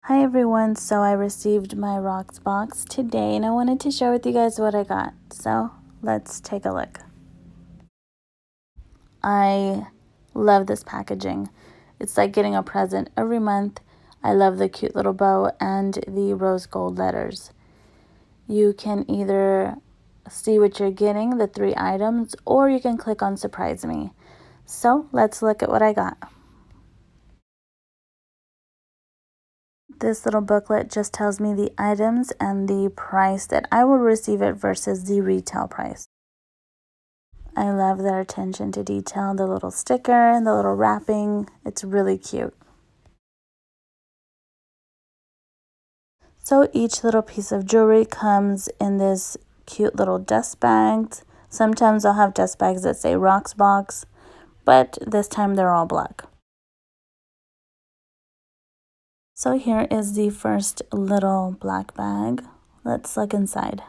Hi everyone, so I received my RocksBox today and I wanted to share with you guys what I got. So let's take a look. I love this packaging. It's like getting a present every month. I love the cute little bow and the rose gold letters. You can either see what you're getting, the 3 items, or you can click on Surprise Me. So let's look at what I got. This little booklet just tells me the items and the price that I will receive it versus the retail price. I love their attention to detail, the little sticker and the little wrapping. It's really cute. So each little piece of jewelry comes in this cute little dust bags. Sometimes I'll have dust bags that say RocksBox, but this time they're all black. So here is the first little black bag. Let's look inside.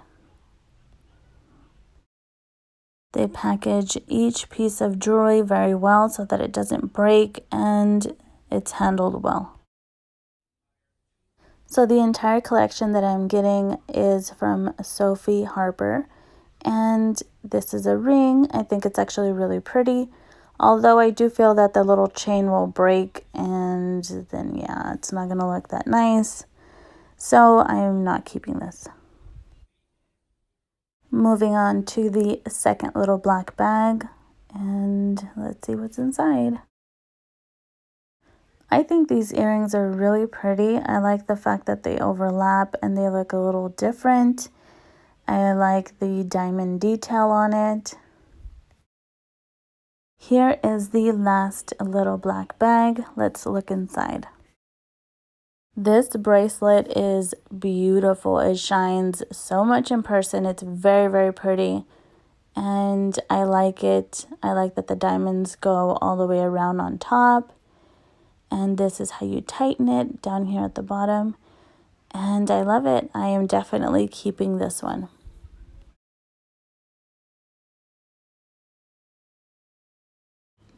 They package each piece of jewelry very well so that it doesn't break and it's handled well. So the entire collection that I'm getting is from Sophie Harper, and this is a ring. I think it's actually really pretty, although I do feel that the little chain will break and then yeah, it's not gonna look that nice. So I'm not keeping this. Moving on to the second little black bag, and let's see what's inside. I think these earrings are really pretty. I like the fact that they overlap and they look a little different. I like the diamond detail on it. Here is the last little black bag. Let's look inside. This bracelet is beautiful. It shines so much in person. It's very, very pretty. And I like it. I like that the diamonds go all the way around on top. And this is how you tighten it down here at the bottom. And I love it. I am definitely keeping this one.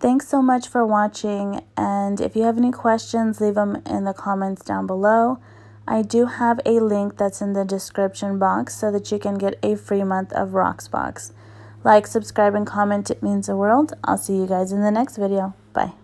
Thanks so much for watching, and if you have any questions, leave them in the comments down below. I do have a link that's in the description box so that you can get a free month of RocksBox. Like, subscribe, and comment. It means the world. I'll see you guys in the next video. Bye.